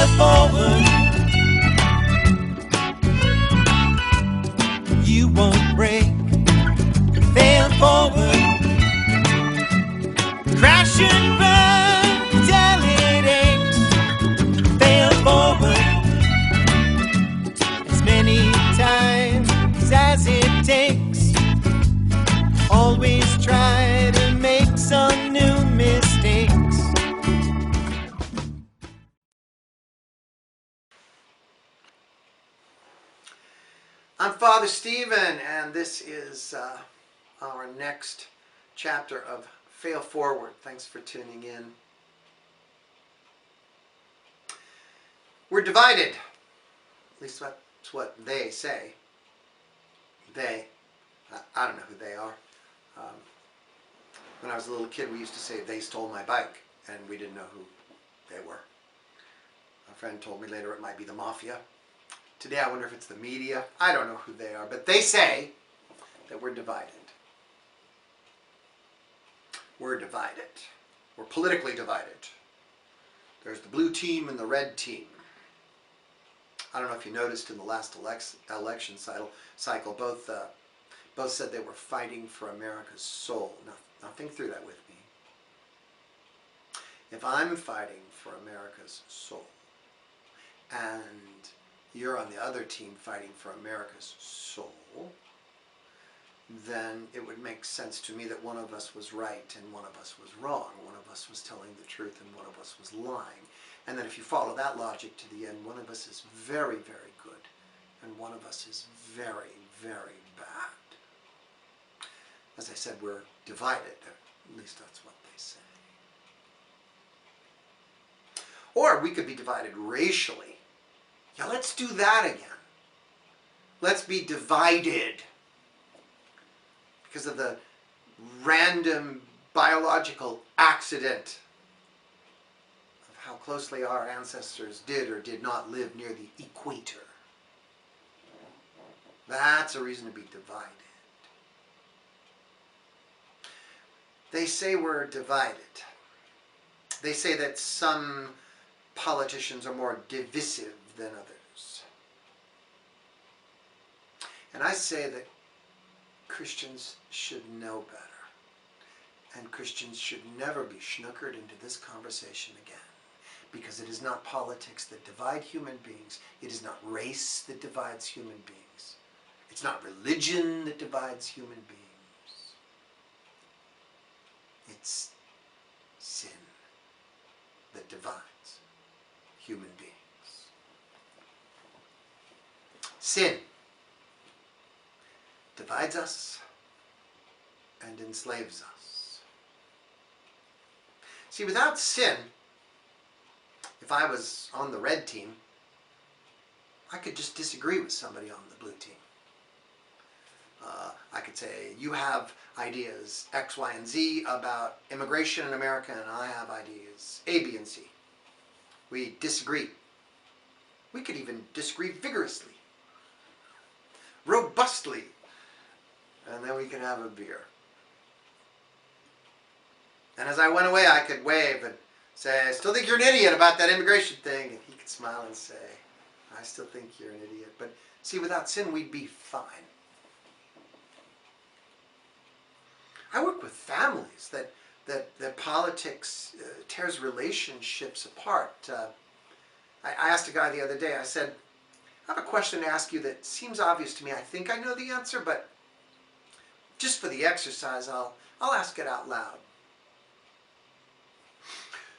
fail forward. You won't break. Fail forward. Crash and burn till it aches. Fail forward. As many times as it takes. Always try to make some new mistakes. I'm Father Stephen, and this is our next chapter of Fail Forward. Thanks for tuning in. We're divided. At least that's what they say. They. I don't know who they are. When I was a little kid, we used to say, they stole my bike, and we didn't know who they were. A friend told me later it might be the mafia. Today I wonder if it's the media. I don't know who they are, but they say that we're divided. We're divided. We're politically divided. There's the blue team and the red team. I don't know if you noticed in the last election cycle, both said they were fighting for America's soul. Now think through that with me. If I'm fighting for America's soul, and you're on the other team fighting for America's soul, then it would make sense to me that one of us was right and one of us was wrong. One of us was telling the truth and one of us was lying. And then if you follow that logic to the end, one of us is very, very good and one of us is very, very bad. As I said, we're divided. At least that's what they say. Or we could be divided racially. Yeah, let's do that again. Let's be divided because of the random biological accident of how closely our ancestors did or did not live near the equator. That's a reason to be divided. They say we're divided. They say that some politicians are more divisive than others. And I say that Christians should know better. And Christians should never be snookered into this conversation again. Because it is not politics that divide human beings. It is not race that divides human beings. It's not religion that divides human beings. It's sin that divides human beings. Sin divides us and enslaves us. See, without sin, if I was on the red team, I could just disagree with somebody on the blue team. I could say, you have ideas X, Y, and Z about immigration in America, and I have ideas A, B, and C. We disagree. We could even disagree vigorously, robustly, and then we could have a beer. And as I went away, I could wave and say, I still think you're an idiot about that immigration thing. And he could smile and say, I still think you're an idiot. But see, without sin, we'd be fine. I work with families that politics tears relationships apart. I asked a guy the other day, I said, I have a question to ask you that seems obvious to me. I think I know the answer, but just for the exercise, I'll ask it out loud.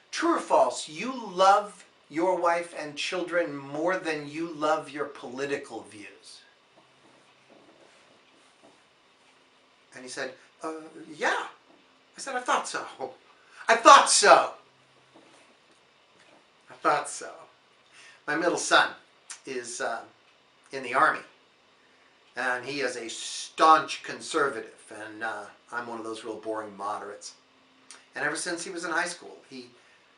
True or false, you love your wife and children more than you love your political views? And he said, yeah. I said, I thought so. I thought so. I thought so. My middle son is in the Army, and he is a staunch conservative, and I'm one of those real boring moderates. And ever since he was in high school, he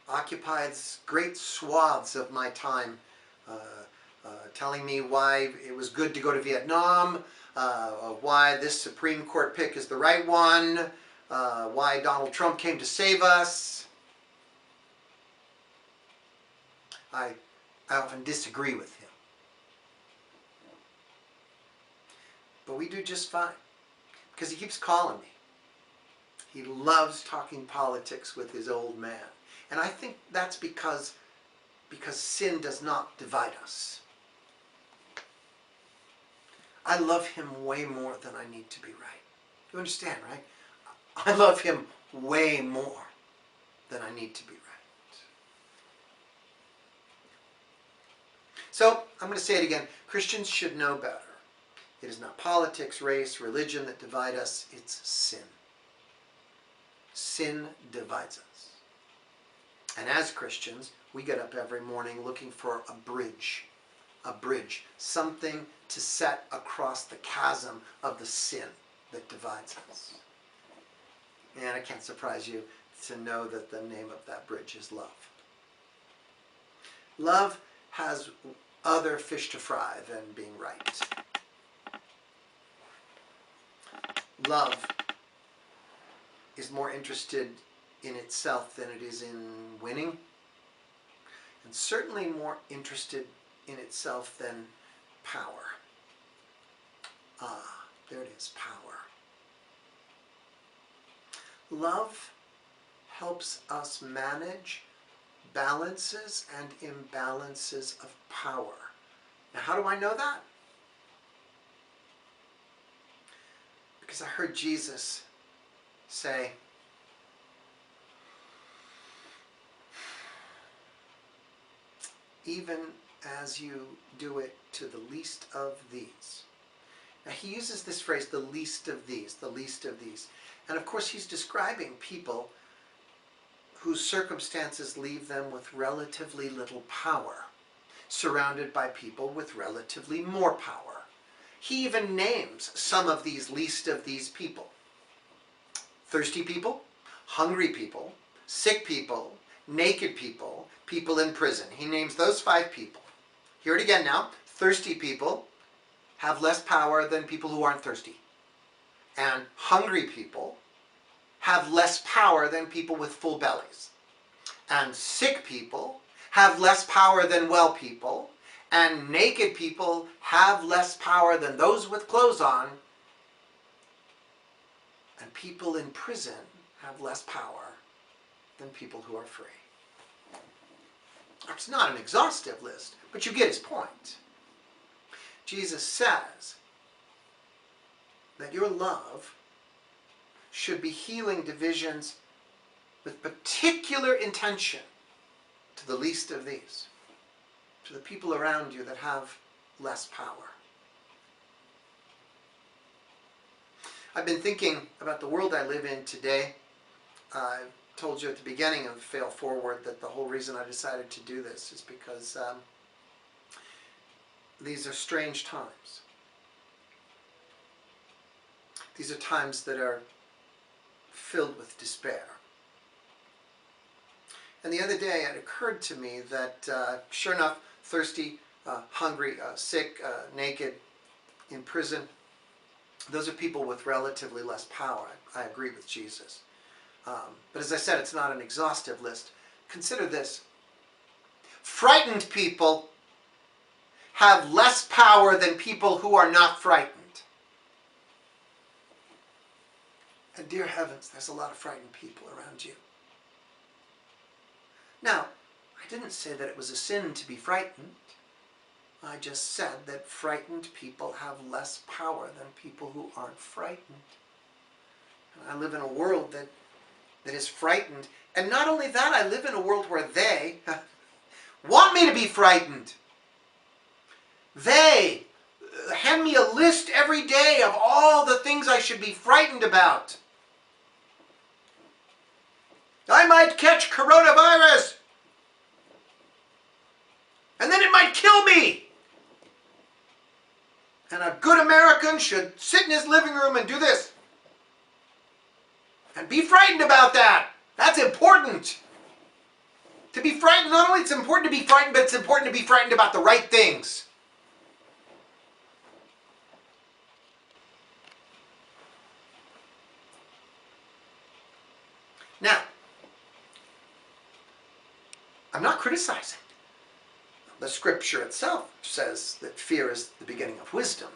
occupies great swaths of my time telling me why it was good to go to Vietnam, why this Supreme Court pick is the right one, why Donald Trump came to save us. I I often disagree with him. But we do just fine, because he keeps calling me. He loves talking politics with his old man. And I think that's because sin does not divide us. I love him way more than I need to be right. You understand, right? I love him way more than I need to be right. So, I'm going to say it again. Christians should know better. It is not politics, race, religion that divide us. It's sin. Sin divides us. And as Christians, we get up every morning looking for a bridge, something to set across the chasm of the sin that divides us. And I can't surprise you to know that the name of that bridge is love. Love has other fish to fry than being right. Love is more interested in itself than it is in winning, and certainly more interested in itself than power. Ah, there it is, power. Love helps us manage balances and imbalances of power. Now, how do I know that? Because I heard Jesus say, even as you do it to the least of these. Now he uses this phrase, the least of these, the least of these. And of course he's describing people whose circumstances leave them with relatively little power, surrounded by people with relatively more power. He even names some of these least of these people. Thirsty people, hungry people, sick people, naked people, people in prison. He names those 5 people. Hear it again now. Thirsty people have less power than people who aren't thirsty. And hungry people have less power than people with full bellies. And sick people have less power than well people. And naked people have less power than those with clothes on. And people in prison have less power than people who are free. It's not an exhaustive list, but you get his point. Jesus says that your love should be healing divisions with particular intention to the least of these, to the people around you that have less power. I've been thinking about the world I live in today. I told you at the beginning of Fail Forward that the whole reason I decided to do this is because these are strange times. These are times that are filled with despair. And the other day it occurred to me that sure enough, thirsty, hungry, sick, naked, in prison, those are people with relatively less power. I agree with Jesus. But as I said, it's not an exhaustive list. Consider this. Frightened people have less power than people who are not frightened. And dear heavens, there's a lot of frightened people around you. Now, I didn't say that it was a sin to be frightened. I just said that frightened people have less power than people who aren't frightened. And I live in a world that is frightened. And not only that, I live in a world where they want me to be frightened. They hand me a list every day of all the things I should be frightened about. I might catch coronavirus. And then it might kill me. And a good American should sit in his living room and do this. And be frightened about that. That's important. To be frightened, not only it's important to be frightened, but it's important to be frightened about the right things. Now, I'm not criticizing. the scripture itself says that fear is the beginning of wisdom.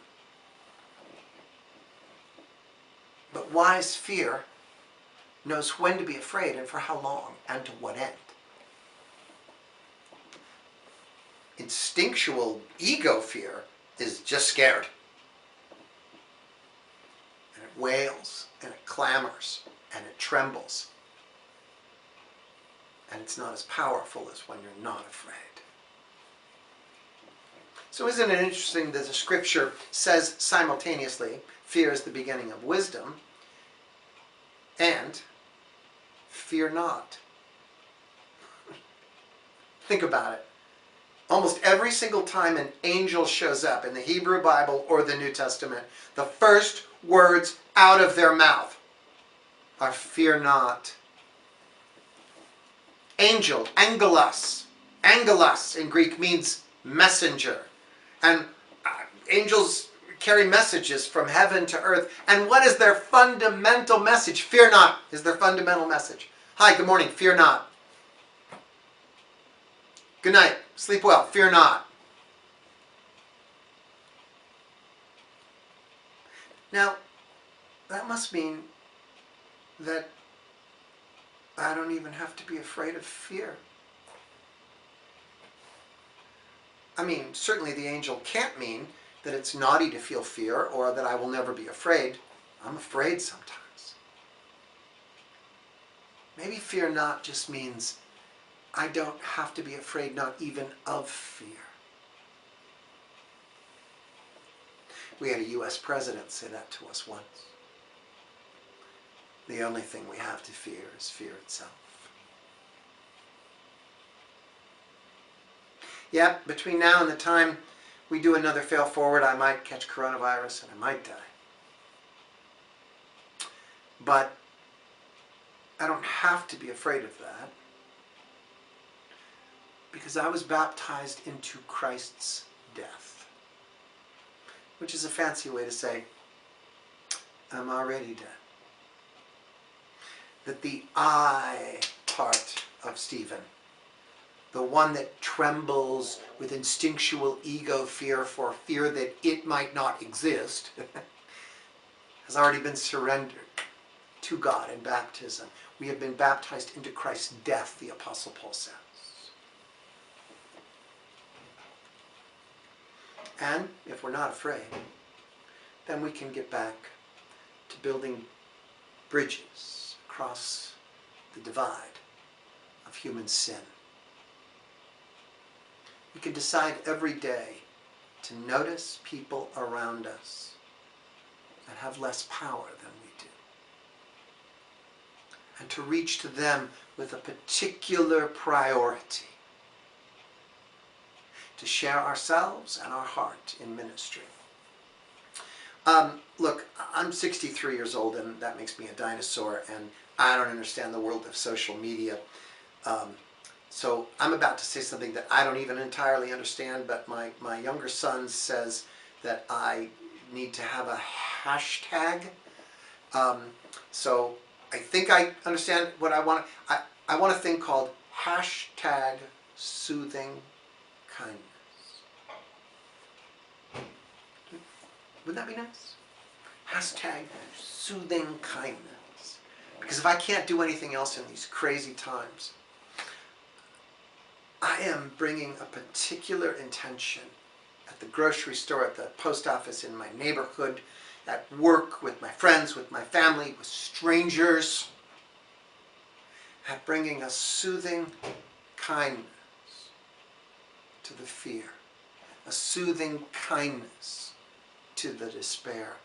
But wise fear knows when to be afraid and for how long and to what end. Instinctual ego fear is just scared. And it wails, and it clamors, and it trembles. And it's not as powerful as when you're not afraid. So isn't it interesting that the scripture says simultaneously, fear is the beginning of wisdom, and fear not. Think about it. Almost every single time an angel shows up in the Hebrew Bible or the New Testament, the first words out of their mouth are fear not. Angel, angelos. Angelos in Greek means messenger. And angels carry messages from heaven to earth. And what is their fundamental message? Fear not is their fundamental message. Hi, good morning, fear not. Good night, sleep well, fear not. Now, that must mean that I don't even have to be afraid of fear. I mean, certainly the angel can't mean that it's naughty to feel fear or that I will never be afraid. I'm afraid sometimes. Maybe fear not just means I don't have to be afraid, not even of fear. We had a U.S. president say that to us once. The only thing we have to fear is fear itself. Yep, between now and the time we do another fail forward, I might catch coronavirus and I might die. But I don't have to be afraid of that because I was baptized into Christ's death, which is a fancy way to say I'm already dead. That the I part of Stephen, the one that trembles with instinctual ego fear for fear that it might not exist, has already been surrendered to God in baptism. We have been baptized into Christ's death, the Apostle Paul says. And if we're not afraid, then we can get back to building bridges across the divide of human sin. We can decide every day to notice people around us that have less power than we do, and to reach to them with a particular priority, to share ourselves and our heart in ministry. Look, I'm 63 years old and that makes me a dinosaur, and I don't understand the world of social media. So I'm about to say something that I don't even entirely understand, but my younger son says that I need to have a hashtag. So I think I understand what I want. I want a thing called hashtag soothing kindness. Wouldn't that be nice? Hashtag soothing kindness. Because if I can't do anything else in these crazy times, I am bringing a particular intention at the grocery store, at the post office, in my neighborhood, at work, with my friends, with my family, with strangers, at bringing a soothing kindness to the fear, a soothing kindness to the despair,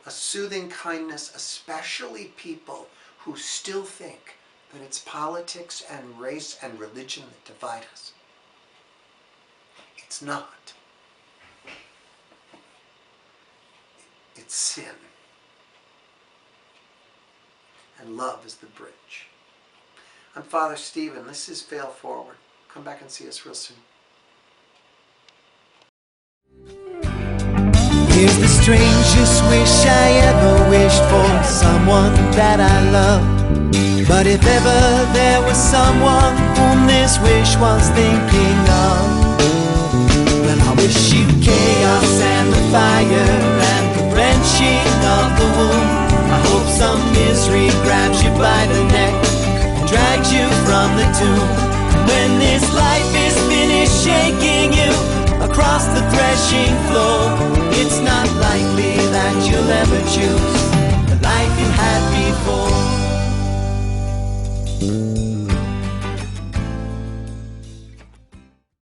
a soothing kindness, especially people who still think that it's politics and race and religion that divide us. It's not. It's sin. And love is the bridge. I'm Father Stephen. This is Fail Forward. Come back and see us real soon. Here's the strangest wish I ever wished for someone that I love. But if ever there was someone whom this wish was thinking of, wish you chaos and the fire and the wrenching of the womb. I hope some misery grabs you by the neck and drags you from the tomb. When this life is finished shaking you across the threshing floor,